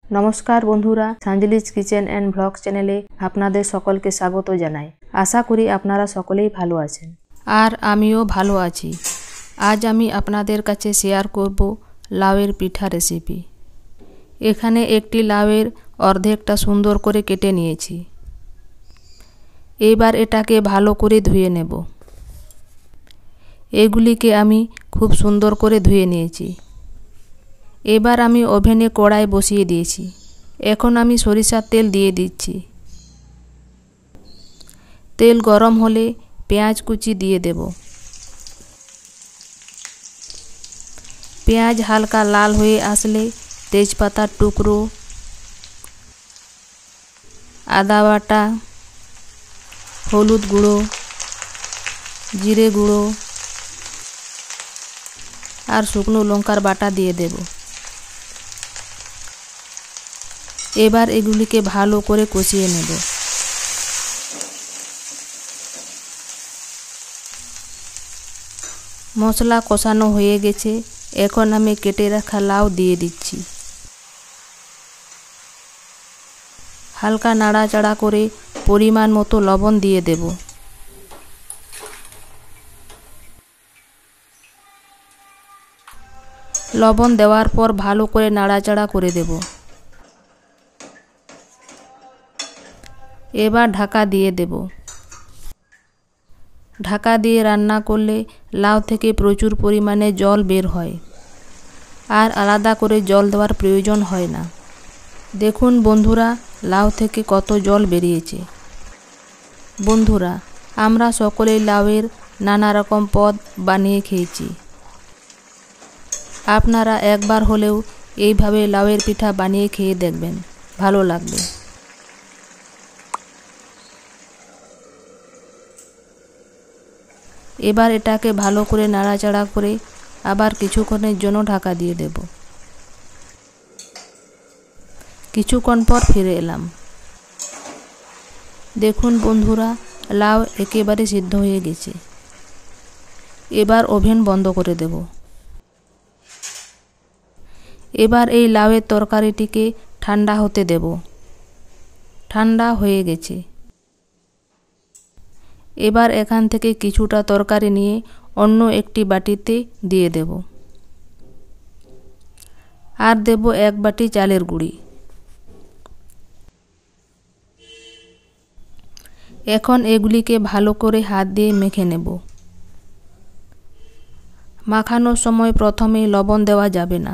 নমস্কার বন্ধুরা, সাঞ্জলিজ kitchen and blog চ্যানেলে আপনাদের সকলকে স্বাগত জানাই। আশা করি আপনারা সকলেই ভালো আছেন, আর আমিও ভালো আছি। আজ আমি আপনাদের কাছে শেয়ার করব লাউয়ের পিঠা রেসিপি। এখানে একটি লাউয়ের অর্ধেকটা সুন্দর করে কেটে নিয়েছি। এবার এটাকে ভালো করে ধুয়ে নেব। এগুলিকে আমি খুব সুন্দর করে ধুয়ে নিয়েছি। এবার আমি ওভেনে কড়াই বসিয়ে দিয়েছি। এখন আমি সরিষার তেল দিয়ে দিচ্ছি। তেল গরম হলে পেঁয়াজ কুচি দিয়ে দেব। পেঁয়াজ হালকা লাল হয়ে আসলে তেজপাতার টুকরো, আদা বাটা, হলুদ গুঁড়ো, জিরে গুঁড়ো আর শুকনো লঙ্কার বাটা দিয়ে দেব। এবার এগুলিকে ভালো করে কষিয়ে নেব। মশলা কষানো হয়ে গেছে। এখন আমি কেটে রাখা লাউ দিয়ে দিচ্ছি। হালকা নাড়াচাড়া করে পরিমাণ মতো লবণ দিয়ে দেব। লবণ দেওয়ার পর ভালো করে নাড়াচাড়া করে দেব। এবার ঢাকা দিয়ে দেব। ঢাকা দিয়ে রান্না করলে লাউ থেকে প্রচুর পরিমাণে জল বের হয়, আর আলাদা করে জল দেওয়ার প্রয়োজন হয় না। দেখুন বন্ধুরা, লাউ থেকে কত জল বেরিয়েছে। বন্ধুরা, আমরা সকলেই লাউয়ের নানা রকম পদ বানিয়ে খেয়েছি। আপনারা একবার হলেও এইভাবে লাউয়ের পিঠা বানিয়ে খেয়ে দেখবেন, ভালো লাগবে। এবার এটাকে ভালো করে নাড়াচাড়া করে আবার কিছুক্ষণের জন্য ঢাকা দিয়ে দেব। কিছুক্ষণ পর ফিরে এলাম। দেখুন বন্ধুরা, লাউ একেবারে সিদ্ধ হয়ে গেছে। এবার ওভেন বন্ধ করে দেব। এবার এই লাউয়ের তরকারিটিকে ঠান্ডা হতে দেব। ঠান্ডা হয়ে গেছে। এবার এখান থেকে কিছুটা তরকারি নিয়ে অন্য একটি বাটিতে দিয়ে দেব। আর দেব 1 বাটি চালের গুঁড়ি। এখন এগুলিকে ভালো করে হাত দিয়ে মেখে নেব। মাখানোর সময় প্রথমেই লবণ দেওয়া যাবে না,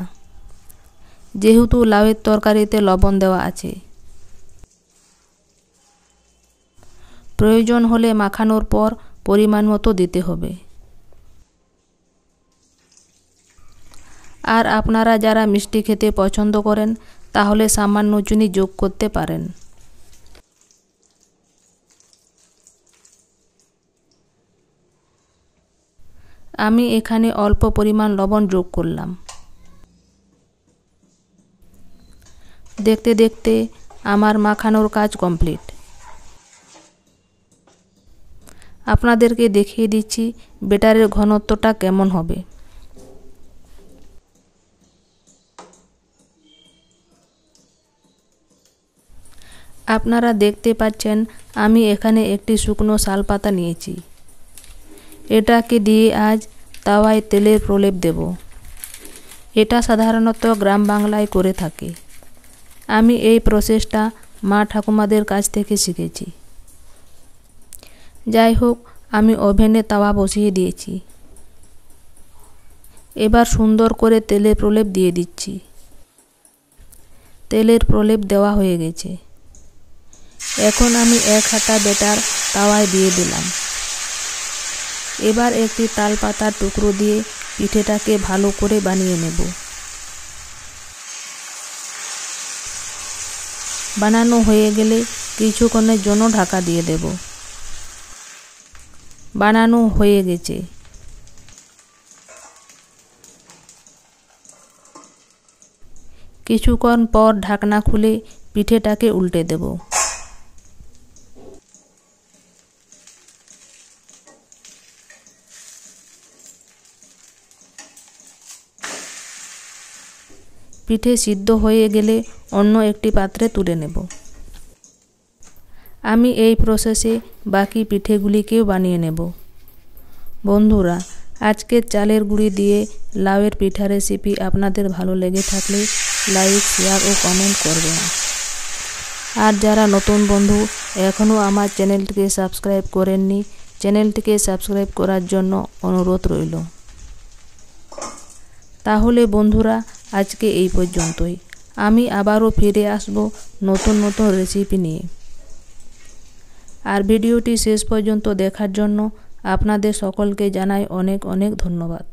যেহেতু লাউয়ের তরকারিতে লবণ দেওয়া আছে। প্রয়োজন হলে মাখানোর পর পরিমাণ মতো দিতে হবে। আর আপনারা যারা মিষ্টি খেতে পছন্দ করেন তাহলে সামান্য চিনি যোগ করতে পারেন। আমি এখানে অল্প পরিমাণ লবণ যোগ করলাম। দেখতে দেখতে আমার মাখানোর কাজ কমপ্লিট। আপনাদেরকে দেখিয়ে দিচ্ছি ব্যাটারের ঘনত্বটা কেমন হবে। আপনারা দেখতে পাচ্ছেন আমি এখানে একটি শুকনো শালপাতা নিয়েছি। এটাকে দিয়ে আজ তাওয়ায় তেলের প্রলেপ দেব। এটা সাধারণত গ্রাম বাংলায় করে থাকে। আমি এই প্রসেসটা মা ঠাকুমাদের কাছ থেকে শিখেছি। যাই হোক, আমি ওভেনে তাওয়া বসিয়ে দিয়েছি। এবার সুন্দর করে তেলের প্রলেপ দিয়ে দিচ্ছি। তেলের প্রলেপ দেওয়া হয়ে গেছে। এখন আমি 1 হাতা ব্যাটার তাওয়ায় দিয়ে দিলাম। এবার একটি তালপাতার টুকরো দিয়ে পিঠেটাকে ভালো করে বানিয়ে নেব। বানানো হয়ে গেলে কিছুক্ষণের জন্য ঢাকা দিয়ে দেব। বানানো হয়ে গেছে। কিছুক্ষণ পর ঢাকনা খুলে পিঠেটাকে উল্টে দেব। পিঠে সিদ্ধ হয়ে গেলে অন্য একটি পাত্রে তুলে নেব। আমি এই প্রসেসে বাকি পিঠেগুলিকেও বানিয়ে নেব। বন্ধুরা, আজকের চালের গুঁড়ি দিয়ে লাউয়ের পিঠা রেসিপি আপনাদের ভালো লেগে থাকলে লাইক, শেয়ার ও কমেন্ট করবেন। আর যারা নতুন বন্ধু এখনও আমার চ্যানেলটিকে সাবস্ক্রাইব করেননি, চ্যানেলটিকে সাবস্ক্রাইব করার জন্য অনুরোধ রইল। তাহলে বন্ধুরা, আজকে এই পর্যন্তই। আমি আবারও ফিরে আসব নতুন নতুন রেসিপি নিয়ে। আর ভিডিওটি শেষ পর্যন্ত দেখার জন্য আপনাদের সকলকে জানাই অনেক অনেক ধন্যবাদ।